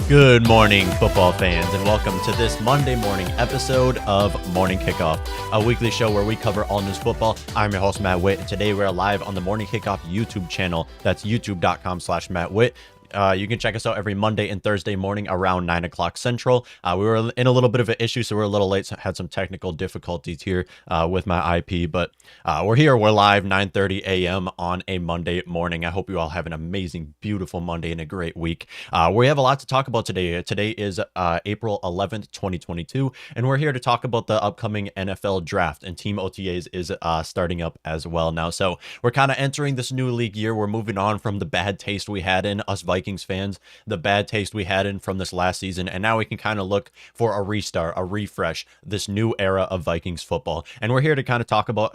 Good morning, football fans, and welcome to this Monday morning episode of Morning Kickoff, a weekly show where we cover all news football. I'm your host, Matt Whit, and today we're live on the Morning Kickoff YouTube channel. That's youtube.com/Matt Whit. You can check us out every Monday and Thursday morning around 9 o'clock Central. We were in a little bit of an issue, so we're a little late. So had some technical difficulties here with my IP, but we're here. We're live 9:30 a.m. on a Monday morning. I hope you all have an amazing, beautiful Monday and a great week. We have a lot to talk about today. Today is April 11th, 2022, and we're here to talk about the upcoming NFL draft, and Team OTAs is starting up as well now. So we're kind of entering this new league year. We're moving on from the bad taste we had in us Vikings fans, the bad taste we had in from this last season, and now we can kind of look for a restart, a refresh, this new era of Vikings football. And we're here to kind of talk about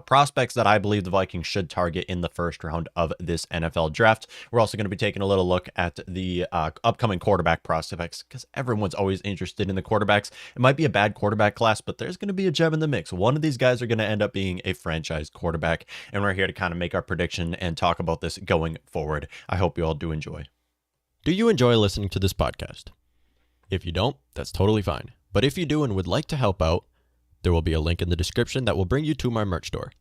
prospects that I believe the Vikings should target in the first round of this NFL draft. We're also going to be taking a little look at the upcoming quarterback prospects, because everyone's always interested in the quarterbacks. It might be a bad quarterback class, but there's going to be a gem in the mix. One of these guys are going to end up being a franchise quarterback, and we're here to kind of make our prediction and talk about this going forward. I hope you all do enjoy. Do you enjoy listening to this podcast? If you don't, that's totally fine. But if you do and would like to help out, there will be a link in the description that will bring you to my merch store.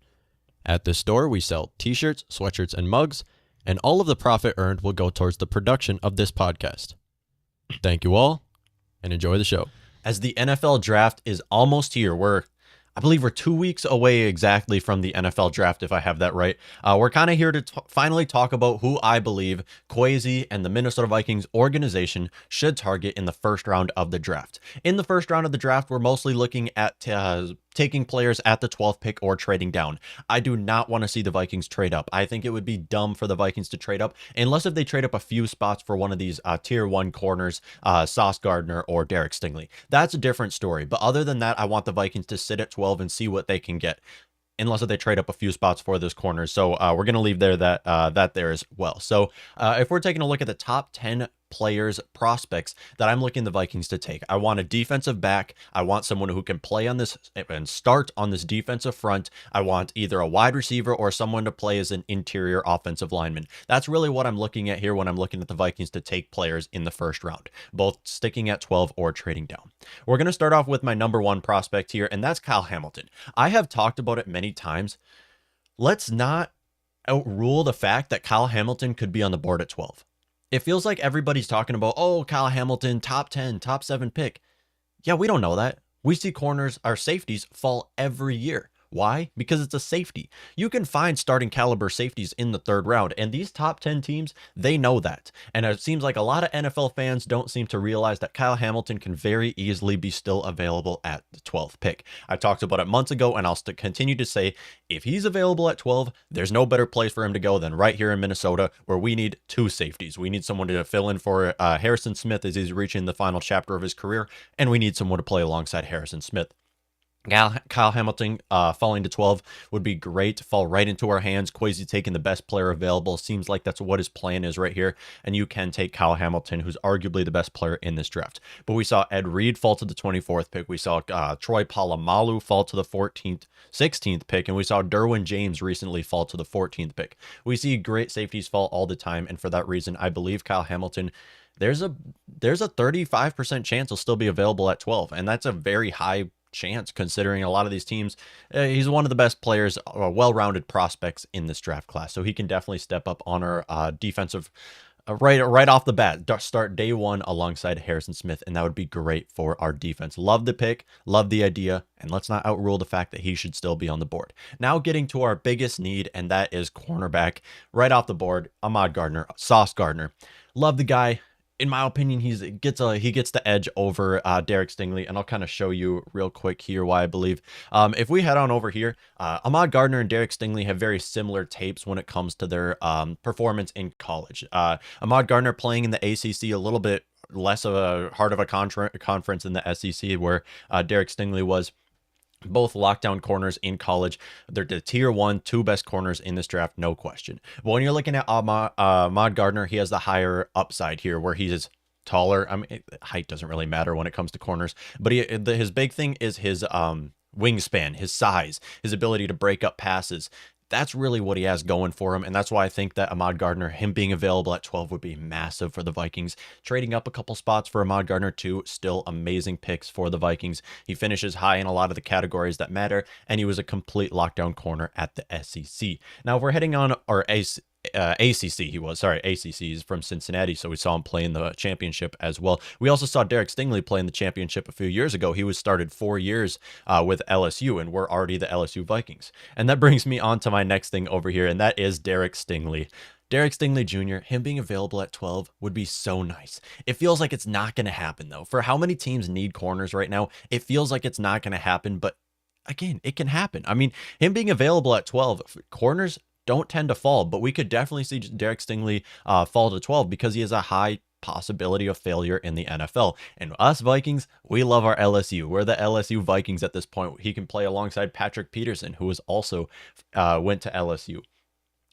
At this store, we sell t-shirts, sweatshirts, and mugs, and all of the profit earned will go towards the production of this podcast. Thank you all, and enjoy the show. As the NFL draft is almost here, I believe we're 2 weeks away exactly from the NFL draft, if I have that right. We're kind of here to finally talk about who I believe Kwesi and the Minnesota Vikings organization should target in the first round of the draft. In the first round of the draft, we're mostly looking at taking players at the 12th pick or trading down. I do not want to see the Vikings trade up. I think it would be dumb for the Vikings to trade up, unless if they trade up a few spots for one of these tier 1 corners, Sauce Gardner or Derek Stingley. That's a different story. But other than that, I want the Vikings to sit at 12 and see what they can get, unless if they trade up a few spots for this corner. So we're going to leave there that there as well. So if we're taking a look at the top 10 players, prospects that I'm looking the Vikings to take, I want a defensive back. I want someone who can play on this and start on this defensive front. I want either a wide receiver or someone to play as an interior offensive lineman. That's really what I'm looking at here when I'm looking at the Vikings to take players in the first round, both sticking at 12 or trading down. We're going to start off with my number 1 prospect here, and that's Kyle Hamilton. I have talked about it many times. Let's not outrule the fact that Kyle Hamilton could be on the board at 12. It feels like everybody's talking about, oh, Kyle Hamilton, top 10, top 7 pick. Yeah, we don't know that. We see corners, our safeties fall every year. Why? Because it's a safety. You can find starting caliber safeties in the 3rd round, and these top 10 teams, they know that. And it seems like a lot of NFL fans don't seem to realize that Kyle Hamilton can very easily be still available at the 12th pick. I talked about it months ago, and I'll continue to say, if he's available at 12, there's no better place for him to go than right here in Minnesota, where we need 2 safeties. We need someone to fill in for Harrison Smith as he's reaching the final chapter of his career, and we need someone to play alongside Harrison Smith. Kyle Hamilton falling to 12 would be great. Fall right into our hands. Kwesi taking the best player available. Seems like that's what his plan is right here. And you can take Kyle Hamilton, who's arguably the best player in this draft. But we saw Ed Reed fall to the 24th pick. We saw Troy Polamalu fall to the 16th pick. And we saw Derwin James recently fall to the 14th pick. We see great safeties fall all the time. And for that reason, I believe Kyle Hamilton, there's a 35% chance he'll still be available at 12. And that's a very high chance considering a lot of these teams. He's one of the best players, well-rounded prospects in this draft class, so he can definitely step up on our defensive right off the bat, start day 1 alongside Harrison Smith, and that would be great for our defense. Love the pick, love the idea, and let's not outrule the fact that he should still be on the board. Now getting to our biggest need, and that is cornerback. Right off the board, Ahmad Gardner, Sauce Gardner. Love the guy. In my opinion, he gets the edge over Derek Stingley, and I'll kind of show you real quick here why I believe. If we head on over here, Ahmad Gardner and Derek Stingley have very similar tapes when it comes to their performance in college. Ahmad Gardner playing in the ACC a little bit less of a hard of a conference in the SEC, where Derek Stingley was. Both lockdown corners in college. They're the tier 1, 2 best corners in this draft, no question. But when you're looking at Ahmad Gardner, he has the higher upside here, where he's taller. I mean, height doesn't really matter when it comes to corners, but his big thing is his wingspan, his size, his ability to break up passes. That's really what he has going for him. And that's why I think that Ahmad Gardner, him being available at 12 would be massive for the Vikings. Trading up a couple spots for Ahmad Gardner too, still amazing picks for the Vikings. He finishes high in a lot of the categories that matter, and he was a complete lockdown corner at the SEC. Now, if we're heading on our ACC, ACC is from Cincinnati, so we saw him play in the championship as well. We also saw Derek Stingley play in the championship a few years ago. He was started 4 years with LSU, and we're already the LSU Vikings. And that brings me on to my next thing over here, and that is Derek Stingley. Derek Stingley Jr., him being available at 12 would be so nice. It feels like it's not going to happen, though. For how many teams need corners right now, it feels like it's not going to happen, but again, it can happen. I mean, him being available at 12, corners don't tend to fall, but we could definitely see Derek Stingley fall to 12 because he has a high possibility of failure in the NFL. And us Vikings, we love our LSU. We're the LSU Vikings at this point. He can play alongside Patrick Peterson, who was also went to LSU.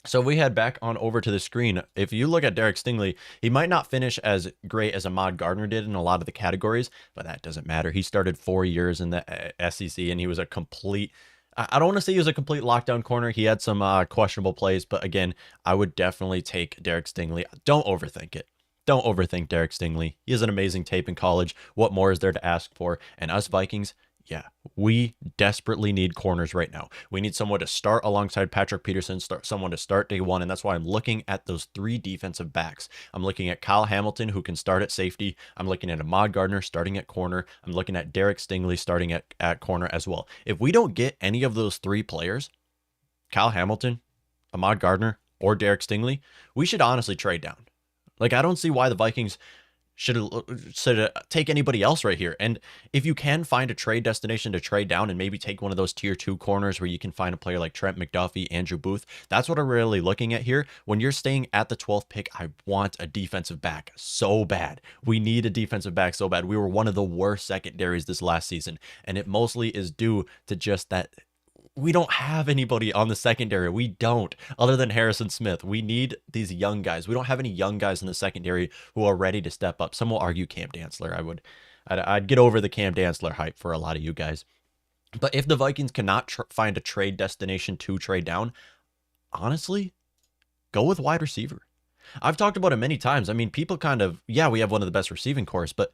So we head back on over to the screen. If you look at Derek Stingley, he might not finish as great as Ahmad Gardner did in a lot of the categories, but that doesn't matter. He started 4 years in the SEC, and he was a complete, I don't want to say he was a complete lockdown corner. He had some questionable plays, but again, I would definitely take Derek Stingley. Don't overthink it. Don't overthink Derek Stingley. He has an amazing tape in college. What more is there to ask for? And us Vikings, yeah, we desperately need corners right now. We need someone to start alongside Patrick Peterson, someone to start day one, and that's why I'm looking at those 3 defensive backs. I'm looking at Kyle Hamilton, who can start at safety. I'm looking at Ahmad Gardner starting at corner. I'm looking at Derek Stingley starting at corner as well. If we don't get any of those 3 players, Kyle Hamilton, Ahmad Gardner, or Derek Stingley, we should honestly trade down. Like, I don't see why the Vikings should take anybody else right here. And if you can find a trade destination to trade down and maybe take one of those tier 2 corners where you can find a player like Trent McDuffie, Andrew Booth, that's what I'm really looking at here. When you're staying at the 12th pick, I want a defensive back so bad. We need a defensive back so bad. We were one of the worst secondaries this last season, and it mostly is due to just that we don't have anybody on the secondary. We don't, other than Harrison Smith. We need these young guys. We don't have any young guys in the secondary who are ready to step up. Some will argue Cam Dantzler. I'd get over the Cam Dantzler hype for a lot of you guys. But if the Vikings cannot find a trade destination to trade down, honestly, go with wide receiver. I've talked about it many times. I mean, people kind of, yeah, we have one of the best receiving cores, but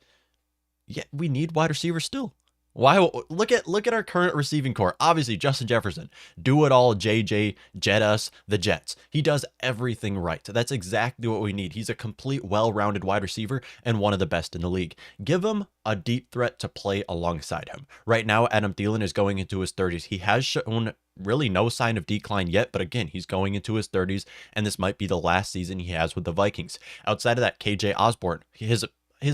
yeah, we need wide receiver still. Why? Look at our current receiving core. Obviously, Justin Jefferson, do it all, JJ, jet us, the Jets. He does everything right. That's exactly what we need. He's a complete, well-rounded wide receiver and one of the best in the league. Give him a deep threat to play alongside him. Right now, Adam Thielen is going into his 30s. He has shown really no sign of decline yet, but again, he's going into his 30s, and this might be the last season he has with the Vikings. Outside of that, KJ Osborne, his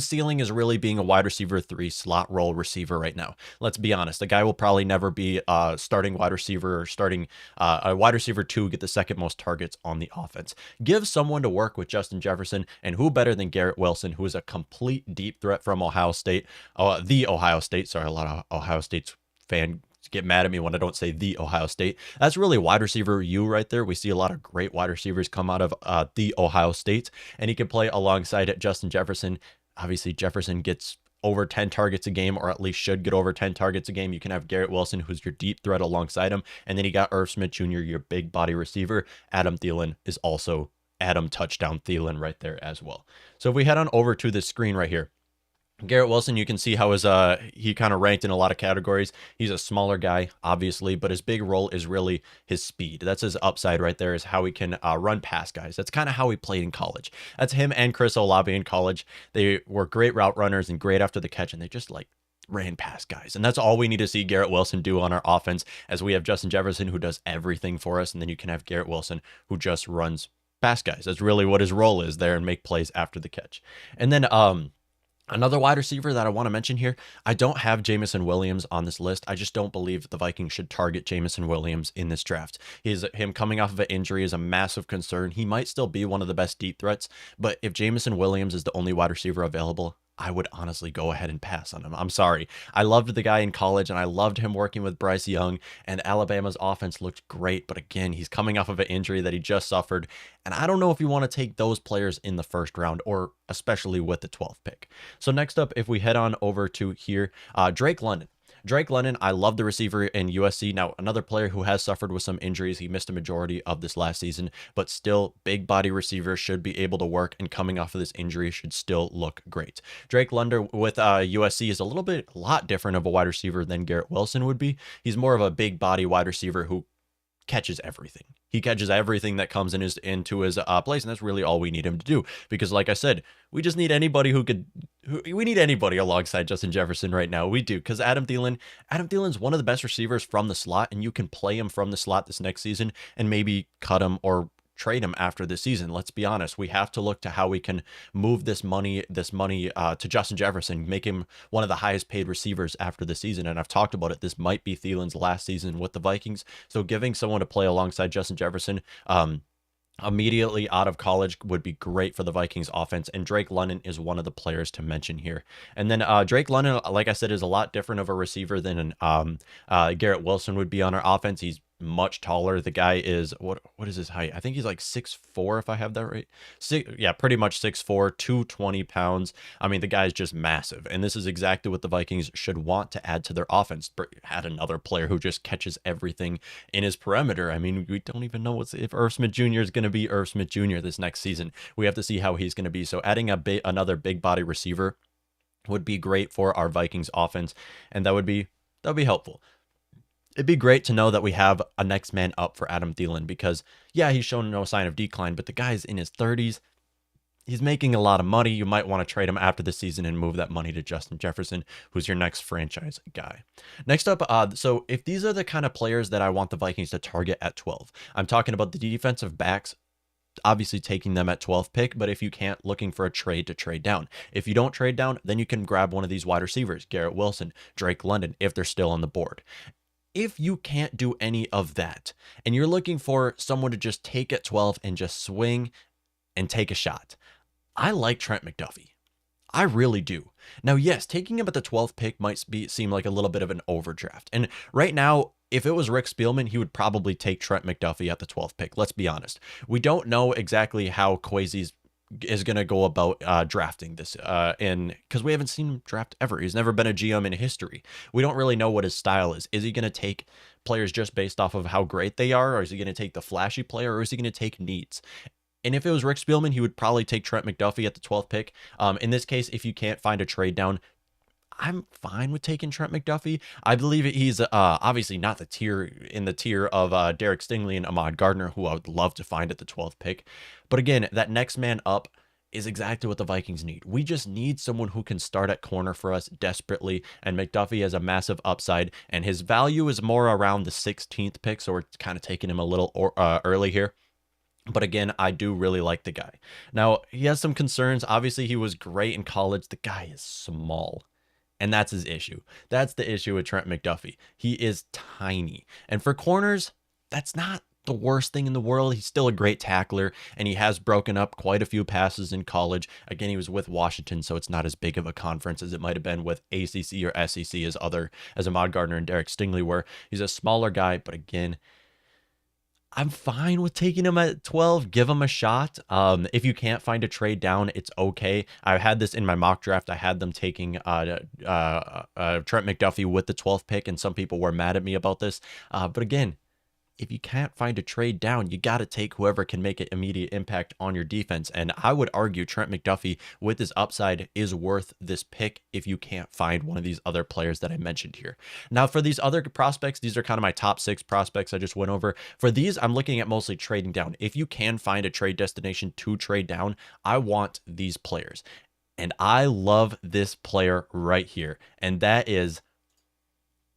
ceiling is really being a wide receiver 3 slot role receiver right now. Let's be honest. The guy will probably never be starting wide receiver or starting a wide receiver 2, get the second most targets on the offense. Give someone to work with Justin Jefferson, and who better than Garrett Wilson, who is a complete deep threat from Ohio State. The Ohio State. Sorry, a lot of Ohio State's fans get mad at me when I don't say the Ohio State. That's really wide receiver U right there. We see a lot of great wide receivers come out of the Ohio State, and he can play alongside Justin Jefferson. Obviously, Jefferson gets over 10 targets a game, or at least should get over 10 targets a game. You can have Garrett Wilson, who's your deep threat alongside him. And then you got Irv Smith Jr., your big body receiver. Adam Thielen is also Adam Touchdown Thielen right there as well. So if we head on over to this screen right here, Garrett Wilson, you can see how he kind of ranked in a lot of categories. He's a smaller guy, obviously, but his big role is really his speed. That's his upside right there, is how he can run past guys. That's kind of how he played in college. That's him and Chris Olave in college. They were great route runners and great after the catch, and they just ran past guys. And that's all we need to see Garrett Wilson do on our offense, as we have Justin Jefferson, who does everything for us, and then you can have Garrett Wilson, who just runs past guys. That's really what his role is there, and make plays after the catch. And then another wide receiver that I want to mention here, I don't have Jameson Williams on this list. I just don't believe the Vikings should target Jameson Williams in this draft. Him coming off of an injury is a massive concern. He might still be one of the best deep threats, but if Jameson Williams is the only wide receiver available, I would honestly go ahead and pass on him. I'm sorry. I loved the guy in college, and I loved him working with Bryce Young, and Alabama's offense looked great. But again, he's coming off of an injury that he just suffered. And I don't know if you want to take those players in the first round, or especially with the 12th pick. So next up, if we head on over to here, Drake London. Drake London, I love the receiver in USC. Now, another player who has suffered with some injuries. He missed a majority of this last season, but still, big body receiver should be able to work, and coming off of this injury should still look great. Drake London with USC is a lot different of a wide receiver than Garrett Wilson would be. He's more of a big body wide receiver who catches everything. He catches everything that comes into his place, and that's really all we need him to do. Because, like I said, we just need anybody we need anybody alongside Justin Jefferson right now. We do, because Adam Thielen's one of the best receivers from the slot, and you can play him from the slot this next season and maybe cut him or trade him after this season. Let's be honest. We have to look to how we can move this money to Justin Jefferson, make him one of the highest paid receivers after the season. And I've talked about it. This might be Thielen's last season with the Vikings. So giving someone to play alongside Justin Jefferson, immediately out of college would be great for the Vikings offense, and Drake London is one of the players to mention here. And then Drake London, like I said, is a lot different of a receiver than Garrett Wilson would be on our offense. He's much taller. The guy is what is his height? I think he's like 6'4", if I have that right. Pretty much 6'4", 220 pounds. I mean, the guy's just massive, and this is exactly what the Vikings should want to add to their offense. Add another player who just catches everything in his perimeter. I mean, we don't even know if Irv Smith Jr. is going to be Irv Smith Jr. this next season. We have to see how he's going to be. So adding another big body receiver would be great for our Vikings offense, and that would be helpful. It'd be great to know that we have a next man up for Adam Thielen, because, yeah, he's shown no sign of decline, but the guy's in his 30s. He's making a lot of money. You might want to trade him after the season and move that money to Justin Jefferson, who's your next franchise guy. Next up, so if these are the kind of players that I want the Vikings to target at 12, I'm talking about the defensive backs, obviously taking them at 12th pick, but if you can't, looking for a trade to trade down. If you don't trade down, then you can grab one of these wide receivers, Garrett Wilson, Drake London, if they're still on the board. If you can't do any of that, and you're looking for someone to just take at 12 and just swing and take a shot, I like Trent McDuffie. I really do. Now, yes, taking him at the 12th pick might seem like a little bit of an overdraft. And right now, if it was Rick Spielman, he would probably take Trent McDuffie at the 12th pick. Let's be honest. We don't know exactly how Kwesi's is going to go about drafting this because we haven't seen him draft ever. He's never been a GM in history. We don't really know what his style is. Is he going to take players just based off of how great they are, or is he going to take the flashy player, or is he going to take needs? And if it was Rick Spielman, he would probably take Trent McDuffie at the 12th pick. In this case, if you can't find a trade down, I'm fine with taking Trent McDuffie. I believe he's obviously not the tier of Derek Stingley and Ahmad Gardner, who I would love to find at the 12th pick. But again, that next man up is exactly what the Vikings need. We just need someone who can start at corner for us desperately, and McDuffie has a massive upside, and his value is more around the 16th pick, so we're kind of taking him a little early here. But again, I do really like the guy. Now, he has some concerns. Obviously, he was great in college. The guy is small. And that's his issue. That's the issue with Trent McDuffie. He is tiny. And for corners, that's not the worst thing in the world. He's still a great tackler, and he has broken up quite a few passes in college. Again, he was with Washington, so it's not as big of a conference as it might have been with ACC or SEC as Ahmad Gardner and Derek Stingley were. He's a smaller guy, but again, I'm fine with taking him at 12. Give him a shot. If you can't find a trade down, it's okay. I had this in my mock draft. I had them taking Trent McDuffie with the 12th pick, and some people were mad at me about this. But again, if you can't find a trade down, you got to take whoever can make an immediate impact on your defense. And I would argue Trent McDuffie, with his upside, is worth this pick if you can't find one of these other players that I mentioned here. Now, for these other prospects, these are kind of my top 6 prospects I just went over. For these, I'm looking at mostly trading down. If you can find a trade destination to trade down, I want these players. And I love this player right here, and that is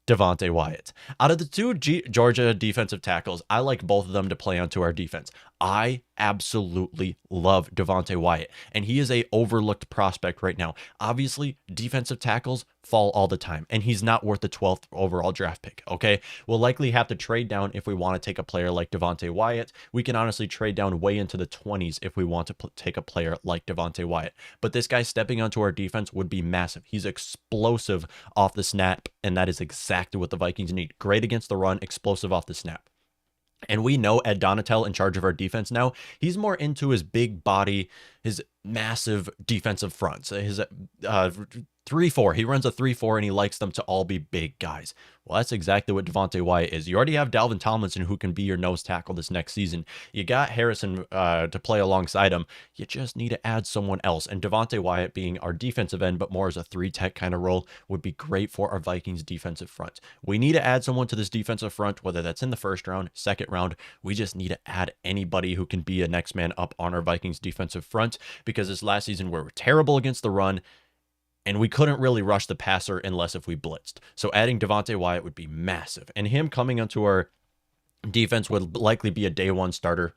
Devonta Wyatt. Out of the two Georgia defensive tackles, I like both of them to play onto our defense. I absolutely love Devonta Wyatt, and he is a overlooked prospect right now. Obviously, defensive tackles fall all the time, and he's not worth the 12th overall draft pick, okay? We'll likely have to trade down if we want to take a player like Devonta Wyatt. We can honestly trade down way into the 20s if we want to take a player like Devonta Wyatt. But this guy stepping onto our defense would be massive. He's explosive off the snap, and that is exactly what the Vikings need. Great against the run, explosive off the snap. And we know Ed Donatel, in charge of our defense now, he's more into his big body, his massive defensive fronts, his 3-4. He runs a 3-4 and he likes them to all be big guys. Well, that's exactly what Devonta Wyatt is. You already have Dalvin Tomlinson who can be your nose tackle this next season. You got Harrison to play alongside him. You just need to add someone else. And Devonta Wyatt being our defensive end, but more as a 3-tech kind of role, would be great for our Vikings defensive front. We need to add someone to this defensive front, whether that's in the first round, second round. We just need to add anybody who can be a next man up on our Vikings defensive front, because this last season we were terrible against the run, and we couldn't really rush the passer unless if we blitzed. So adding Devonta Wyatt would be massive. And him coming onto our defense would likely be a day one starter.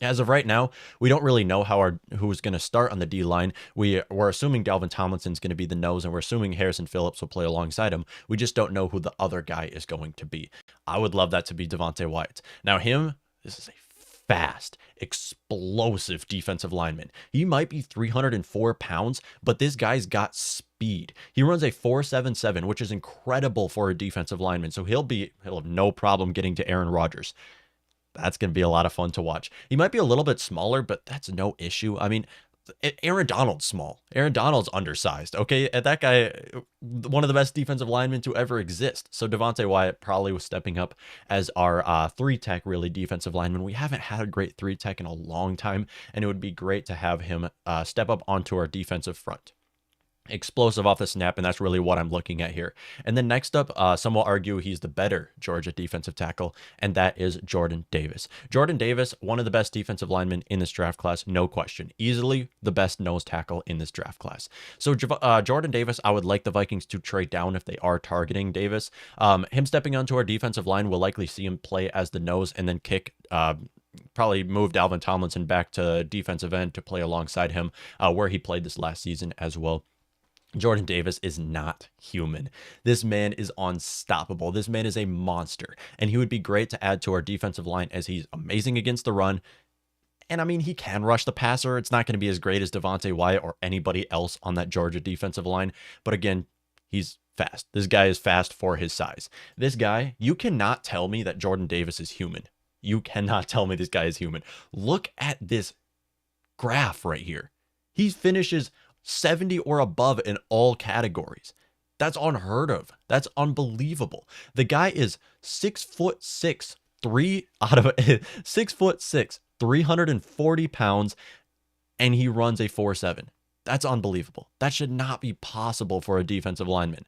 As of right now, we don't really know who's going to start on the D-line. We're assuming Dalvin Tomlinson's going to be the nose, and we're assuming Harrison Phillips will play alongside him. We just don't know who the other guy is going to be. I would love that to be Devonta Wyatt. Now this is a fast, explosive defensive lineman. He might be 304 pounds, but this guy's got speed. He runs a 4.77, which is incredible for a defensive lineman. So he'll have no problem getting to Aaron Rodgers. That's going to be a lot of fun to watch. He might be a little bit smaller, but that's no issue. I mean, Aaron Donald's small. Aaron Donald's undersized. Okay, and that guy, one of the best defensive linemen to ever exist. So Devonta Wyatt probably was stepping up as our 3-tech, really, defensive lineman. We haven't had a great 3-tech in a long time, and it would be great to have him step up onto our defensive front. Explosive off the snap, and that's really what I'm looking at here. And then next up, some will argue he's the better Georgia defensive tackle, and that is Jordan Davis. Jordan Davis, one of the best defensive linemen in this draft class, no question. Easily the best nose tackle in this draft class. So Jordan Davis, I would like the Vikings to trade down if they are targeting Davis. Him stepping onto our defensive line, will likely see him play as the nose and then probably move Dalvin Tomlinson back to defensive end to play alongside him, where he played this last season as well. Jordan Davis is not human. This man is unstoppable. This man is a monster, and he would be great to add to our defensive line, as he's amazing against the run. And I mean, he can rush the passer. It's not going to be as great as Devonta Wyatt or anybody else on that Georgia defensive line. But again, he's fast. This guy is fast for his size. This guy, you cannot tell me that Jordan Davis is human. You cannot tell me this guy is human. Look at this graph right here. He finishes 70 or above in all categories. That's unheard of. That's unbelievable. The guy is 6'6", 340 pounds, and he runs a 4.7. That's unbelievable. That should not be possible for a defensive lineman.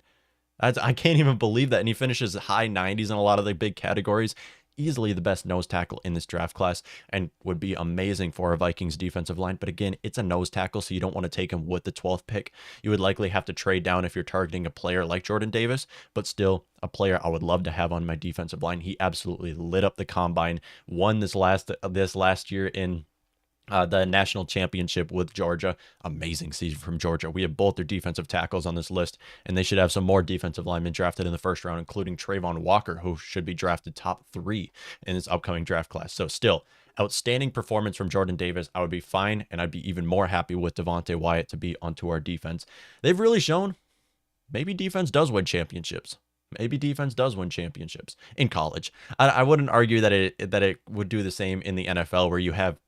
I can't even believe that. And he finishes high 90s in a lot of the big categories. Easily the best nose tackle in this draft class, and would be amazing for a Vikings defensive line. But again, it's a nose tackle, so you don't want to take him with the 12th pick. You would likely have to trade down if you're targeting a player like Jordan Davis, but still a player I would love to have on my defensive line. He absolutely lit up the combine, won this last year in the national championship with Georgia. Amazing season from Georgia. We have both their defensive tackles on this list, and they should have some more defensive linemen drafted in the first round, including Trayvon Walker, who should be drafted top 3 in this upcoming draft class. So still, outstanding performance from Jordan Davis. I would be fine, and I'd be even more happy with Devonta Wyatt to be onto our defense. They've really shown maybe defense does win championships. Maybe defense does win championships in college. I wouldn't argue that it would do the same in the NFL, where you have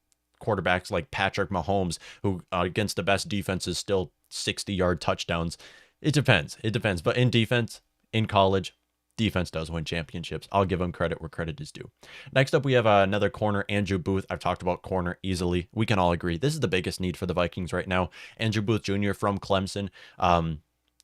quarterbacks like Patrick Mahomes, who against the best defenses still 60-yard touchdowns. It depends. But in defense, in college, defense does win championships. I'll give them credit where credit is due. Next up, we have another corner, Andrew Booth. I've talked about corner easily. We can all agree this is the biggest need for the Vikings right now. Andrew Booth Jr. from Clemson.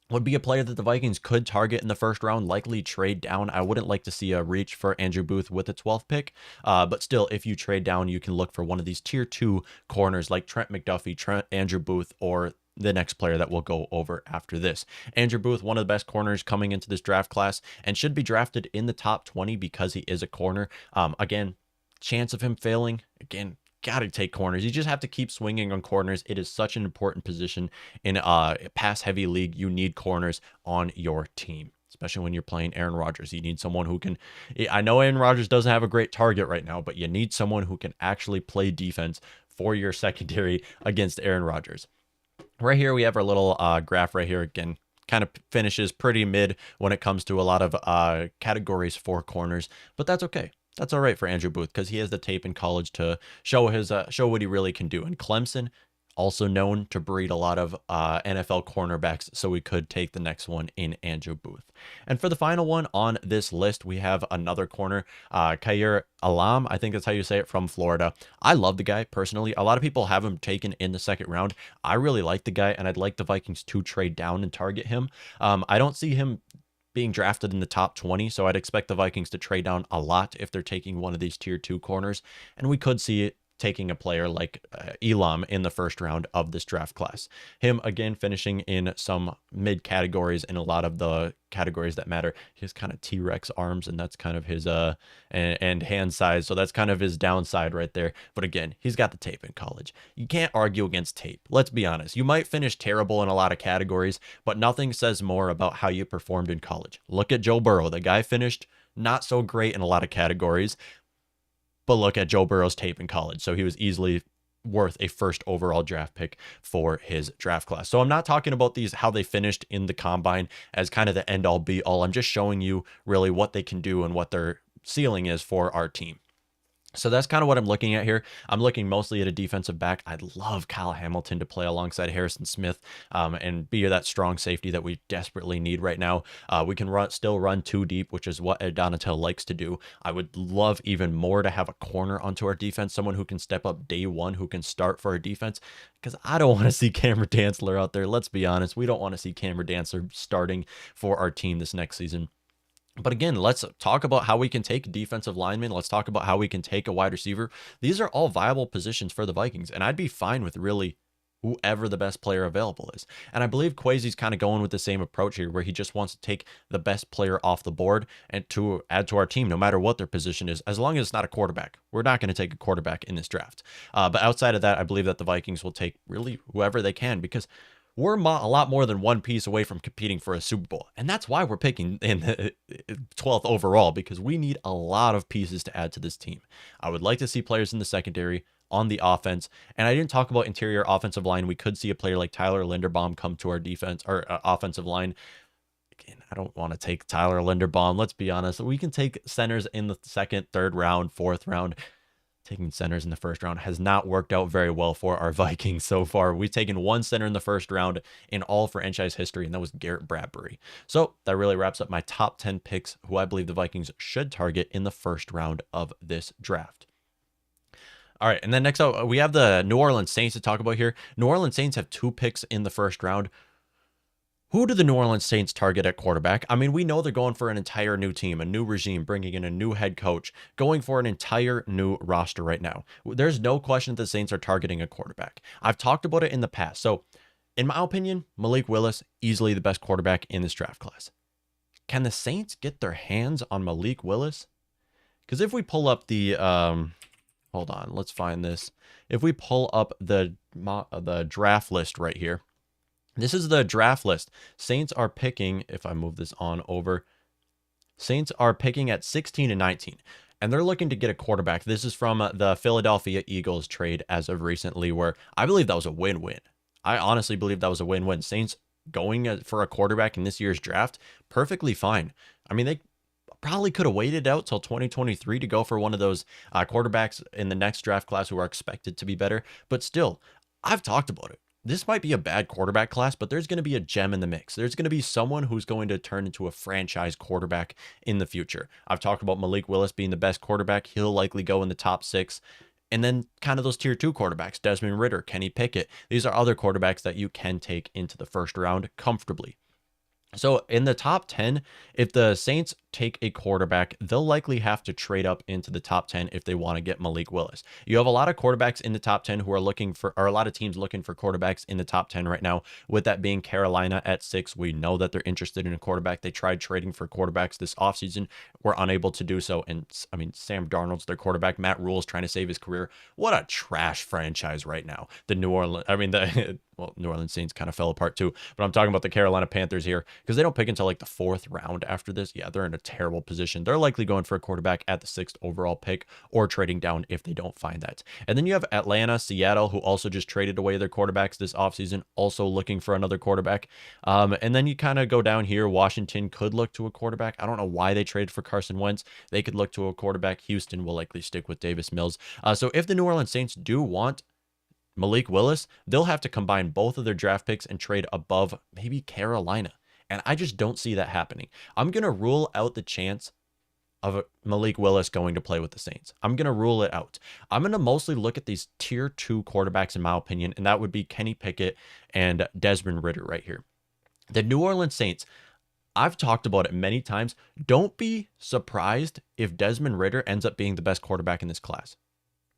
Would be a player that the Vikings could target in the first round, likely trade down. I wouldn't like to see a reach for Andrew Booth with the 12th pick, but still, if you trade down, you can look for one of these tier 2 corners like Trent McDuffie, Andrew Booth, or the next player that we'll go over after this. Andrew Booth, one of the best corners coming into this draft class, and should be drafted in the top 20 because he is a corner. Again, chance of him failing, again, got to take corners. You just have to keep swinging on corners. It is such an important position in a pass-heavy league. You need corners on your team, especially when you're playing Aaron Rodgers. You need someone who can... I know Aaron Rodgers doesn't have a great target right now, but you need someone who can actually play defense for your secondary against Aaron Rodgers. Right here, we have our little graph right here. Again, kind of finishes pretty mid when it comes to a lot of categories for corners, but that's okay. That's all right for Andrew Booth because he has the tape in college to show what he really can do. And Clemson, also known to breed a lot of NFL cornerbacks, so we could take the next one in Andrew Booth. And for the final one on this list, we have another corner, Kair Ali, I think that's how you say it, from Florida. I love the guy personally. A lot of people have him taken in the second round. I really like the guy, and I'd like the Vikings to trade down and target him. I don't see him being drafted in the top 20, so I'd expect the Vikings to trade down a lot if they're taking one of these tier 2 corners, and we could see it taking a player like Elam in the first round of this draft class. Him, again, finishing in some mid categories in a lot of the categories that matter. He has kind of T-Rex arms, and that's kind of his and hand size, so that's kind of his downside right there. But again, he's got the tape in college. You can't argue against tape. Let's be honest. You might finish terrible in a lot of categories, but nothing says more about how you performed in college. Look at Joe Burrow. The guy finished not so great in a lot of categories, but look at Joe Burrow's tape in college. So he was easily worth a first overall draft pick for his draft class. So I'm not talking about these, how they finished in the combine as kind of the end all be all. I'm just showing you really what they can do and what their ceiling is for our team. So that's kind of what I'm looking at here. I'm looking mostly at a defensive back. I'd love Kyle Hamilton to play alongside Harrison Smith and be that strong safety that we desperately need right now. We can still run 2 deep, which is what Donatel likes to do. I would love even more to have a corner onto our defense, someone who can step up day one, who can start for our defense, because I don't want to see Cameron Dantzler out there. Let's be honest. We don't want to see Cameron Dantzler starting for our team this next season. But again, let's talk about how we can take defensive linemen. Let's talk about how we can take a wide receiver. These are all viable positions for the Vikings, and I'd be fine with really whoever the best player available is. And I believe Kwesi's kind of going with the same approach here, where he just wants to take the best player off the board and to add to our team, no matter what their position is, as long as it's not a quarterback. We're not going to take a quarterback in this draft. But outside of that, I believe that the Vikings will take really whoever they can, because we're a lot more than one piece away from competing for a Super Bowl. And that's why we're picking in the 12th overall, because we need a lot of pieces to add to this team. I would like to see players in the secondary, on the offense. And I didn't talk about interior offensive line. We could see a player like Tyler Linderbaum come to our defense or offensive line. Again, I don't want to take Tyler Linderbaum. Let's be honest. We can take centers in the 2nd, 3rd round, 4th round. Taking centers in the 1st round has not worked out very well for our Vikings so far. We've taken 1 center in the 1st round in all franchise history, and that was Garrett Bradbury. So that really wraps up my top 10 picks who I believe the Vikings should target in the 1st round of this draft. All right, and then next up, we have the New Orleans Saints to talk about here. New Orleans Saints have 2 picks in the 1st round. Who do the New Orleans Saints target at quarterback? I mean, we know they're going for an entire new team, a new regime, bringing in a new head coach, going for an entire new roster right now. There's no question that the Saints are targeting a quarterback. I've talked about it in the past. So, in my opinion, Malik Willis, easily the best quarterback in this draft class. Can the Saints get their hands on Malik Willis? Because if we pull up the, hold on, let's find this. If we pull up the draft list right here, this is the draft list. Saints are picking, if I move this on over, Saints are picking at 16 and 19, and they're looking to get a quarterback. This is from the Philadelphia Eagles trade as of recently, where I believe that was a win-win. I honestly believe that was a win-win. Saints going for a quarterback in this year's draft, perfectly fine. I mean, they probably could have waited out till 2023 to go for one of those quarterbacks in the next draft class who are expected to be better, but still, I've talked about it. This might be a bad quarterback class, but there's going to be a gem in the mix. There's going to be someone who's going to turn into a franchise quarterback in the future. I've talked about Malik Willis being the best quarterback. He'll likely go in the top 6. And then kind of those tier 2 quarterbacks, Desmond Ridder, Kenny Pickett. These are other quarterbacks that you can take into the 1st round comfortably. So in the top 10, if the Saints take a quarterback, they'll likely have to trade up into the top 10 if they want to get Malik Willis. You have a lot of quarterbacks in the top 10 who are looking for, or a lot of teams looking for quarterbacks in the top 10 right now, with that being Carolina at 6. We know that they're interested in a quarterback. They tried trading for quarterbacks this offseason, were unable to do so. And I mean, Sam Darnold's their quarterback. Matt Rule's trying to save his career. What a trash franchise right now. New Orleans Saints kind of fell apart too, but I'm talking about the Carolina Panthers here, because they don't pick until like the 4th round after this. Yeah, they're in a terrible position. They're likely going for a quarterback at the 6th overall pick, or trading down if they don't find that. And then you have Atlanta, Seattle, who also just traded away their quarterbacks this offseason, also looking for another quarterback. And then you kind of go down here. Washington could look to a quarterback. I don't know why they traded for Carson Wentz. They could look to a quarterback. Houston will likely stick with Davis Mills. So if the New Orleans Saints do want Malik Willis, they'll have to combine both of their draft picks and trade above maybe Carolina. And I just don't see that happening. I'm going to rule out the chance of Malik Willis going to play with the Saints. I'm going to rule it out. I'm going to mostly look at these tier 2 quarterbacks, in my opinion, and that would be Kenny Pickett and Desmond Ridder right here. The New Orleans Saints, I've talked about it many times. Don't be surprised if Desmond Ridder ends up being the best quarterback in this class.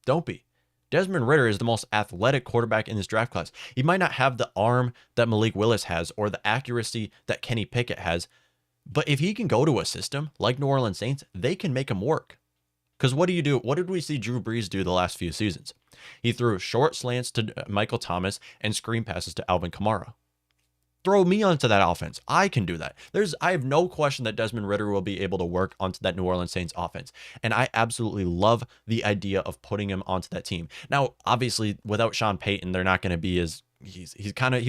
Don't be. Desmond Ridder is the most athletic quarterback in this draft class. He might not have the arm that Malik Willis has or the accuracy that Kenny Pickett has, but if he can go to a system like New Orleans Saints, they can make him work. Because what do you do? What did we see Drew Brees do the last few seasons? He threw short slants to Michael Thomas and screen passes to Alvin Kamara. Throw me onto that offense. I can do that. I have no question that Desmond Ridder will be able to work onto that New Orleans Saints offense. And I absolutely love the idea of putting him onto that team. Now, obviously, without Sean Payton, they're not going to be as he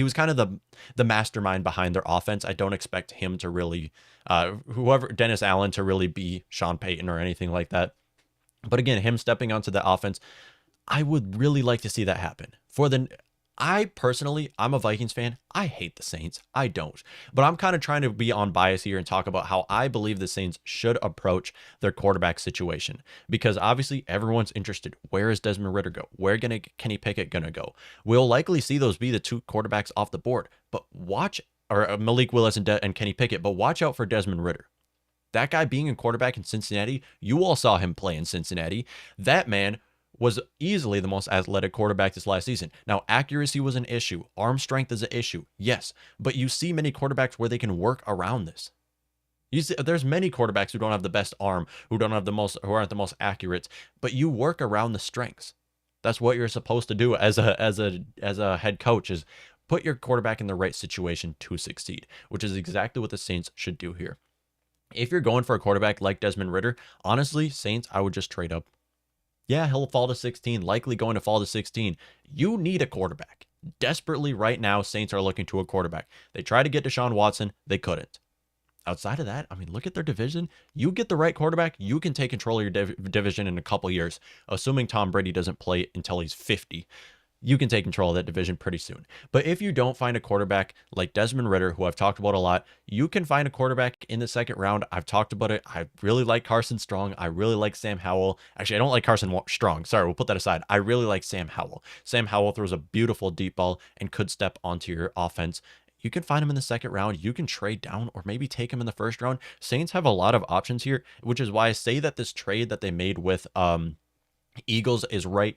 was kind of the mastermind behind their offense. I don't expect him to really Dennis Allen to really be Sean Payton or anything like that. But again, him stepping onto the offense, I would really like to see that happen. I personally, I'm a Vikings fan. I hate the Saints. I don't. But I'm kind of trying to be on bias here and talk about how I believe the Saints should approach their quarterback situation. Because obviously everyone's interested. Where is Desmond Ridder go? Where Kenny Pickett going to go? We'll likely see those be the 2 quarterbacks off the board. But Malik Willis and Kenny Pickett. But watch out for Desmond Ridder. That guy being a quarterback in Cincinnati, you all saw him play in Cincinnati. That man was easily the most athletic quarterback this last season. Now, accuracy was an issue. Arm strength is an issue. Yes, but you see many quarterbacks where they can work around this. You see, there's many quarterbacks who don't have the best arm, who aren't the most accurate, but you work around the strengths. That's what you're supposed to do as a head coach, is put your quarterback in the right situation to succeed, which is exactly what the Saints should do here. If you're going for a quarterback like Desmond Ridder, honestly, Saints, I would just trade up. Yeah, he'll fall to 16, likely going to fall to 16. You need a quarterback. Desperately right now, Saints are looking to a quarterback. They tried to get Deshaun Watson. They couldn't. Outside of that, I mean, look at their division. You get the right quarterback, you can take control of your division in a couple years, assuming Tom Brady doesn't play until he's 50. You can take control of that division pretty soon. But if you don't find a quarterback like Desmond Ridder, who I've talked about a lot, you can find a quarterback in the second round. I've talked about it. I really like Carson Strong. I really like Sam Howell. Actually, I don't like Carson Strong. Sorry, we'll put that aside. I really like Sam Howell. Sam Howell throws a beautiful deep ball and could step onto your offense. You can find him in the second round. You can trade down or maybe take him in the first round. Saints have a lot of options here, which is why I say that this trade that they made with Eagles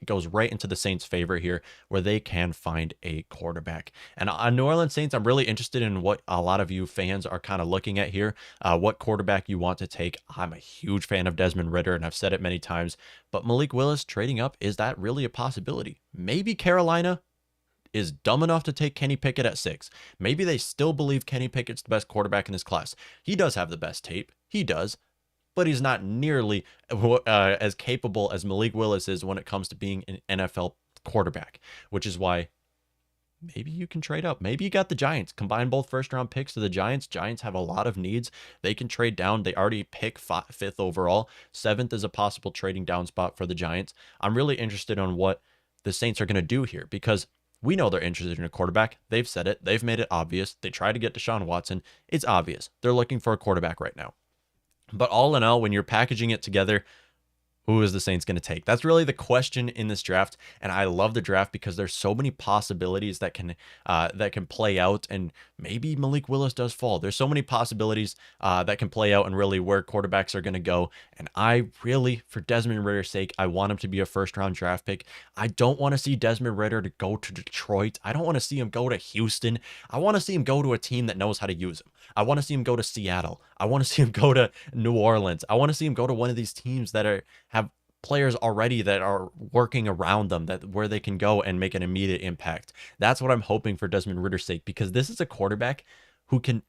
goes right into the Saints' favor here, where they can find a quarterback. And on New Orleans Saints, I'm really interested in what a lot of you fans are kind of looking at here, what quarterback you want to take. I'm a huge fan of Desmond Ridder, and I've said it many times, but Malik Willis trading up, is that really a possibility? Maybe Carolina is dumb enough to take Kenny Pickett at 6. Maybe they still believe Kenny Pickett's the best quarterback in this class. He does have the best tape. He does. But he's not nearly as capable as Malik Willis is when it comes to being an NFL quarterback, which is why maybe you can trade up. Maybe you got the Giants. Combine both first-round picks to the Giants. Giants have a lot of needs. They can trade down. They already pick 5th overall. 7th is a possible trading down spot for the Giants. I'm really interested on what the Saints are going to do here, because we know they're interested in a quarterback. They've said it. They've made it obvious. They tried to get Deshaun Watson. It's obvious. They're looking for a quarterback right now. But all in all, when you're packaging it together, who is the Saints going to take? That's really the question in this draft. And I love the draft because there's so many possibilities that can play out. And maybe Malik Willis does fall. There's so many possibilities that can play out and really where quarterbacks are going to go. And I really, for Desmond Ridder's sake, I want him to be a first-round draft pick. I don't want to see Desmond Ridder to go to Detroit. I don't want to see him go to Houston. I want to see him go to a team that knows how to use him. I want to see him go to Seattle. I want to see him go to New Orleans. I want to see him go to one of these teams that have players already that are working around them, where they can go and make an immediate impact. That's what I'm hoping for Desmond Ridder's sake, because this is a quarterback who can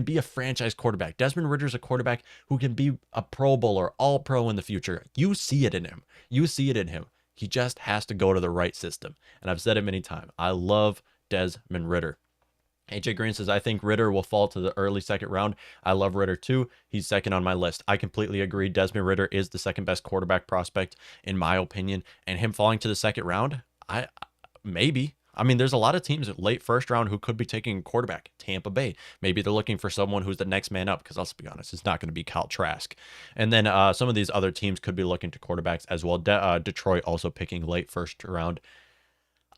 be a franchise quarterback. Desmond Ridder's a quarterback who can be a Pro Bowl or All-Pro in the future. You see it in him. You see it in him. He just has to go to the right system. And I've said it many times. I love Desmond Ridder. AJ Green says, I think Ridder will fall to the early second round. I love Ridder too. He's second on my list. I completely agree. Desmond Ridder is the second best quarterback prospect in my opinion. And him falling to the second round, Maybe. I mean, there's a lot of teams at late first round who could be taking a quarterback. Tampa Bay. Maybe they're looking for someone who's the next man up, because let's be honest, it's not going to be Kyle Trask. And then some of these other teams could be looking to quarterbacks as well. Detroit also picking late first round.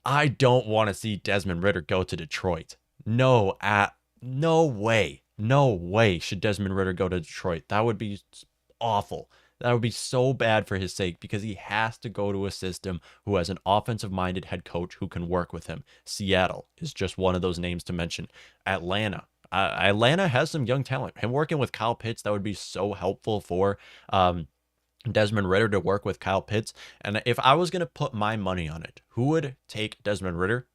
I don't want to see Desmond Ridder go to Detroit. No way. No way should Desmond Ridder go to Detroit. That would be awful. That would be so bad for his sake, because he has to go to a system who has an offensive-minded head coach who can work with him. Seattle is just one of those names to mention. Atlanta. Atlanta has some young talent. Him working with Kyle Pitts, that would be so helpful for Desmond Ridder to work with Kyle Pitts. And if I was going to put my money on it, who would take Desmond Ridder?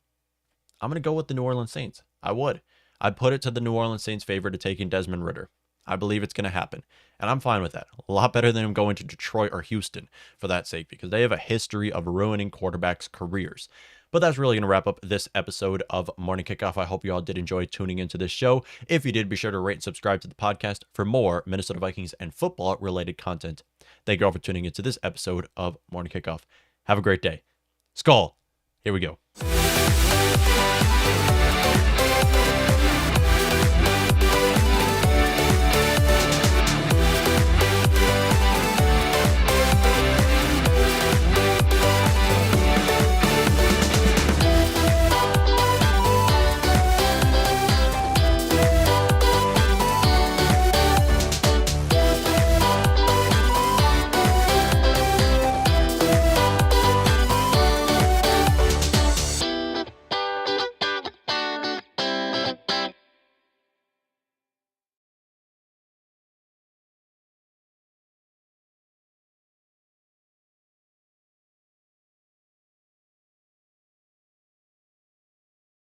I'm going to go with the New Orleans Saints. I would. I'd put it to the New Orleans Saints' favor to taking Desmond Ridder. I believe it's going to happen, and I'm fine with that. A lot better than him going to Detroit or Houston for that sake, because they have a history of ruining quarterbacks' careers. But that's really going to wrap up this episode of Morning Kickoff. I hope you all did enjoy tuning into this show. If you did, be sure to rate and subscribe to the podcast for more Minnesota Vikings and football-related content. Thank you all for tuning into this episode of Morning Kickoff. Have a great day. Skull. Here we go.